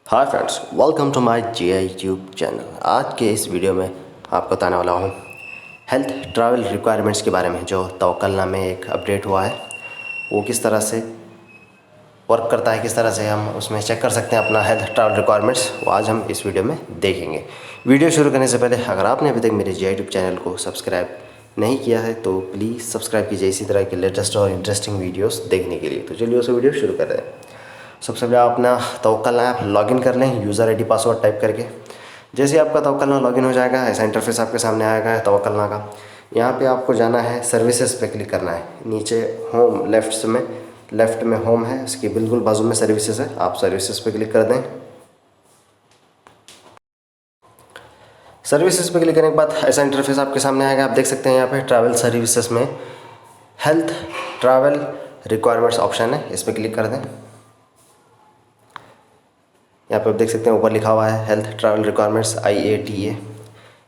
Hi friends, welcome to my GI YouTube channel. आज के इस वीडियो में आपको बताने वाला हूँ हेल्थ ट्रैवल रिक्वायरमेंट्स के बारे में। जो तवक्कलनामा में एक अपडेट हुआ है वो किस तरह से वर्क करता है, किस तरह से हम उसमें चेक कर सकते हैं अपना हेल्थ ट्रैवल रिक्वायरमेंट्स, वो आज हम इस वीडियो में देखेंगे। वीडियो शुरू करने से पहले अगर आपने अभी तक मेरे जीआई यूट्यूब चैनल को सब्सक्राइब नहीं किया है तो प्लीज़ सब्सक्राइब कीजिए इसी तरह के लेटेस्ट और इंटरेस्टिंग वीडियोस देखने के लिए। तो चलिए उस वीडियो शुरू कर रहे हैं। सबसे पहले आप अपना तवक्कलनामा ऐप लॉगिन कर लें यूज़र आईडी पासवर्ड टाइप करके। जैसे ही आपका तवक्कलनामा लॉगिन हो जाएगा ऐसा इंटरफेस आपके सामने आएगा तवक्कलनामा का। यहाँ पे आपको जाना है, सर्विसेज पे क्लिक करना है। नीचे होम लेफ़्ट में होम है, उसके बिल्कुल बाजू में सर्विसेज है, आप सर्विसेज पे क्लिक कर दें। सर्विसेज पे क्लिक करने के बाद ऐसा इंटरफेस आपके सामने आएगा। आप देख सकते हैं यहाँ पे ट्रैवल सर्विसेज में हेल्थ ट्रैवल रिक्वायरमेंट्स ऑप्शन है, इस पर क्लिक कर दें। यहाँ पे आप देख सकते हैं ऊपर लिखा हुआ है हेल्थ ट्रैवल रिक्वायरमेंट्स IATA।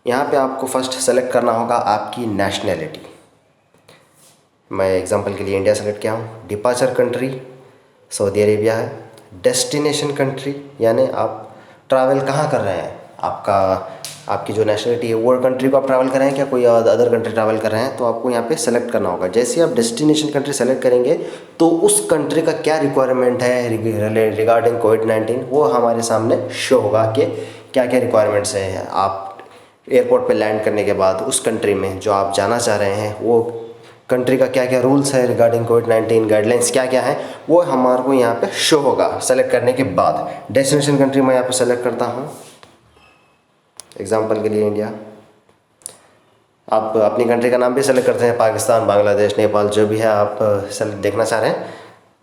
यहाँ पे आपको फर्स्ट सेलेक्ट करना होगा आपकी नेशनैलिटी। मैं एग्जांपल के लिए इंडिया सेलेक्ट किया हूँ। डिपार्चर कंट्री सऊदी अरेबिया है। डेस्टिनेशन कंट्री यानी आप ट्रैवल कहाँ कर रहे हैं, आपकी जो नेशनलिटी है वो कंट्री को आप ट्रैवल कर रहे हैं क्या कोई अदर कंट्री ट्रैवल कर रहे हैं, तो आपको यहाँ पे सेलेक्ट करना होगा। जैसे ही आप डेस्टिनेशन कंट्री सेलेक्ट करेंगे तो उस कंट्री का क्या रिक्वायरमेंट है रिगार्डिंग कोविड-19 वो हमारे सामने शो होगा कि क्या क्या रिक्वायरमेंट्स हैं। आप एयरपोर्ट पे लैंड करने के बाद उस कंट्री में जो आप जाना चाह रहे हैं वो कंट्री का क्या क्या रूल्स है रिगार्डिंग कोविड-19 गाइडलाइंस क्या क्या है वो हमारे को यहाँ पे शो होगा सेलेक्ट करने के बाद। डेस्टिनेशन कंट्री मैं यहाँ पे सेलेक्ट करता हूँ, एग्जाम्पल के लिए इंडिया। आप अपनी कंट्री का नाम भी सेलेक्ट करते हैं, पाकिस्तान, बांग्लादेश, नेपाल, जो भी है आप सेलेक्ट देखना चाह रहे हैं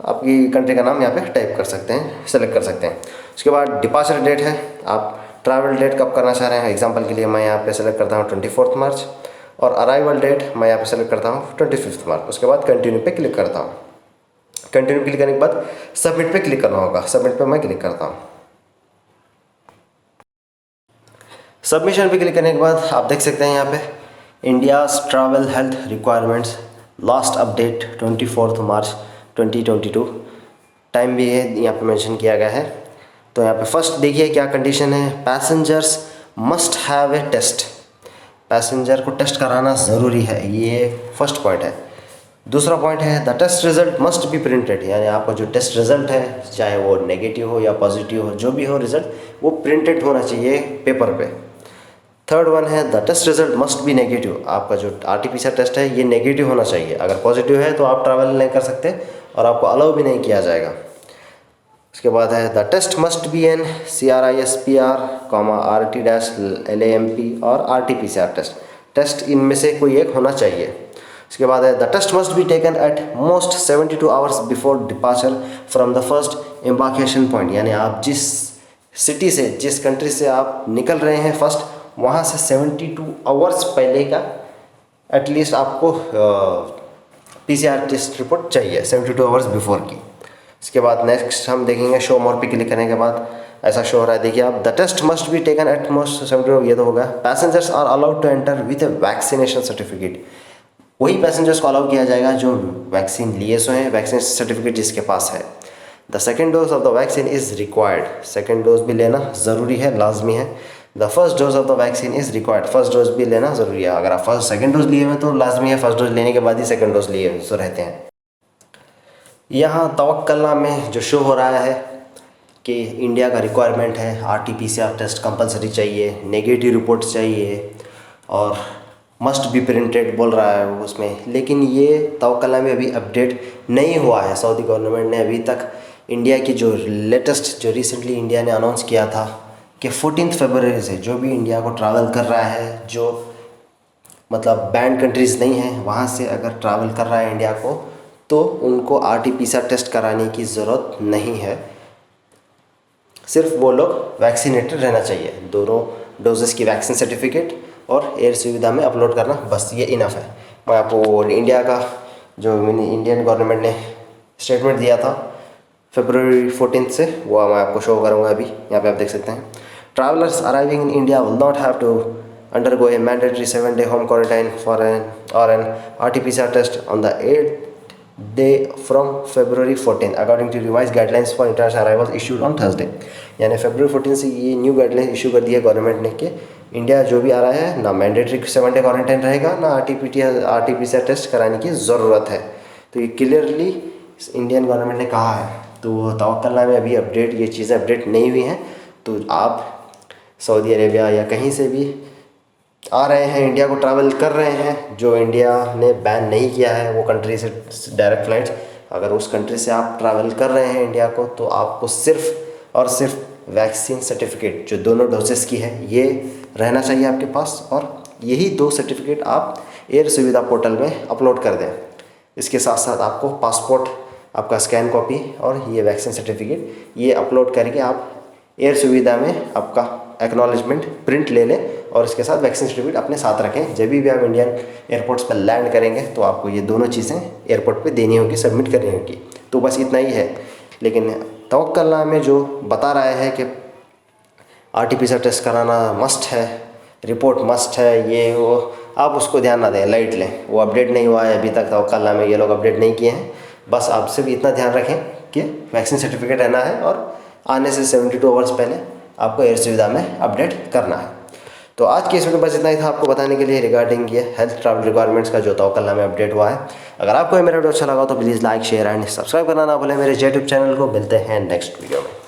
आपकी कंट्री का नाम यहाँ पे टाइप कर सकते हैं, सेलेक्ट कर सकते हैं। उसके बाद डिपार्चर डेट है, आप ट्रैवल डेट कब करना चाह रहे हैं। एग्जाम्पल के लिए मैं यहाँ पे सेलेक्ट करता हूँ 24 मार्च और अराइवल डेट मैं यहाँ पे सेलेक्ट करता हूँ 25 मार्च। उसके बाद कंटिन्यू पे क्लिक करता हूँ। कंटिन्यू क्लिक करने के बाद सबमिट पे क्लिक करना होगा। सबमिट पे मैं क्लिक करता हूँ। सबमिशन पे क्लिक करने के बाद आप देख सकते हैं यहाँ पे India's travel health requirements last update 24 मार्च 2022। टाइम भी है यहाँ पे मेंशन किया गया है। तो यहाँ पे फर्स्ट देखिए क्या कंडीशन है, passengers must have a test. Passenger को टेस्ट कराना ज़रूरी है, ये फर्स्ट पॉइंट है। दूसरा पॉइंट है the test result must be printed, यानी आपका जो टेस्ट रिजल्ट है चाहे वो नेगेटिव हो या पॉजिटिव हो, जो भी हो रिजल्ट वो प्रिंटेड होना चाहिए पेपर पे। थर्ड वन है the test result must be negative, आपका जो RT-PCR टेस्ट है ये नेगेटिव होना चाहिए। अगर पॉजिटिव है तो आप ट्रैवल नहीं कर सकते और आपको अलाउ भी नहीं किया जाएगा। उसके बाद है the test must be an CRISPR, RT-LAMP और RT-PCR टेस्ट इनमें से कोई एक होना चाहिए। उसके बाद है the test must be taken at most 72 hours before departure from the first embarkation point, यानी आप जिस सिटी से, जिस कंट्री से आप निकल रहे हैं फर्स्ट, वहाँ से 72 आवर्स पहले का एटलीस्ट आपको PCR टेस्ट रिपोर्ट चाहिए 72 आवर्स बिफोर की। इसके बाद नेक्स्ट हम देखेंगे शो मोर पे क्लिक करने के बाद ऐसा शो हो रहा है, देखिए आप the test must be taken at most 72, ये तो होगा। Passengers are allowed to enter with a vaccination certificate, वही पैसेंजर्स को अलाउ किया जाएगा जो वैक्सीन लिए सो हैं, वैक्सीन सर्टिफिकेट जिसके पास है। The second dose of the vaccine is required, second dose भी लेना ज़रूरी है, लाजमी है। The first dose of the vaccine is required, first dose भी लेना ज़रूरी है। अगर आप सेकेंड डोज लिए हुए तो लाजमी है, फर्स्ट डोज लेने के बाद ही सेकेंड डोज लिए तो रहते हैं। यहाँ तवक्कलनामा में जो शो हो रहा है कि इंडिया का रिक्वायरमेंट है RT-PCR टेस्ट कंपलसरी चाहिए, नेगेटिव रिपोर्ट चाहिए और मस्ट बी प्रिंटेड बोल रहा है वो उसमें, लेकिन ये तवक्कलनामा में अभी अपडेट नहीं हुआ है। सऊदी गवर्नमेंट ने अभी तक इंडिया की जो लेटेस्ट, जो रिसेंटली इंडिया ने अनाउंस किया था कि 14 फरवरी से जो भी इंडिया को ट्रैवल कर रहा है, जो मतलब बैंड कंट्रीज़ नहीं हैं, वहाँ से अगर ट्रैवल कर रहा है इंडिया को, तो उनको RT-PCR टेस्ट कराने की ज़रूरत नहीं है। सिर्फ वो लोग वैक्सीनेटेड रहना चाहिए, दोनों डोजेस की वैक्सीन सर्टिफिकेट और एयर सुविधा में अपलोड करना, बस ये इनफ है। मैं आपको इंडिया का जो इंडियन गवर्नमेंट ने स्टेटमेंट दिया था फरवरी 14 से, वो मैं आपको शो करूँगा अभी। यहाँ पे आप देख सकते हैं travellers arriving in India will not have to undergo a mandatory 7-day home quarantine for an RT-PCR test on the 8th day from February 14 according to revise guidelines for international arrivals issued on Thursday. यानी February 14 से ये new guidelines issue कर दी है government ने कि India जो भी आ रहा है ना मैंडेटरी 7 डे क्वारंटाइन रहेगा, ना RT-PCR टेस्ट कराने की ज़रूरत है। तो ये क्लियरली इंडियन गवर्नमेंट ने कहा है। तो तवक्कल में अभी अपडेट ये चीज़ें अपडेट नहीं हुई हैं। तो आप सऊदी अरेबिया या कहीं से भी आ रहे हैं, इंडिया को ट्रैवल कर रहे हैं, जो इंडिया ने बैन नहीं किया है वो कंट्री से डायरेक्ट फ़्लाइट्स, अगर उस कंट्री से आप ट्रैवल कर रहे हैं इंडिया को, तो आपको सिर्फ़ और सिर्फ वैक्सीन सर्टिफिकेट जो दोनों डोजेस की है ये रहना चाहिए आपके पास, और यही 2 सर्टिफिकेट आप एयर सुविधा पोर्टल में अपलोड कर दें। इसके साथ साथ आपको पासपोर्ट, आपका स्कैन कॉपी और ये वैक्सीन सर्टिफिकेट ये अपलोड करके आप एयर सुविधा में आपका एक्नॉलेजमेंट प्रिंट ले लें, और इसके साथ वैक्सीन सर्टिफिकेट अपने साथ रखें। जब भी आप इंडियन एयरपोर्ट्स पर लैंड करेंगे तो आपको ये दोनों चीज़ें एयरपोर्ट पे देनी होगी, सबमिट करनी होगी। तो बस इतना ही है। लेकिन तवक्कलनामे में जो बता रहा है कि RT-PCR टेस्ट कराना मस्ट है, रिपोर्ट मस्ट है, ये वो, आप उसको ध्यान ना दें, लाइट लें। वो अपडेट नहीं हुआ है अभी तक, तवक्कलनामे में ये लोग अपडेट नहीं किए हैं। बस आप सिर्फ इतना ध्यान रखें कि वैक्सीन सर्टिफिकेट रहना है और आने से 72 आवर्स पहले आपको एयर सुविधा में अपडेट करना है। तो आज की इस वीडियो में बस इतना ही था आपको बताने के लिए रिगार्डिंग ये हेल्थ ट्रैवल रिक्वायरमेंट्स का जो तवक्कलनामे में अपडेट हुआ है। अगर आपको ये मेरा वीडियो अच्छा लगा तो please like, share and subscribe करना ना भूलें मेरे यूट्यूब चैनल को। मिलते हैं नेक्स्ट वीडियो में।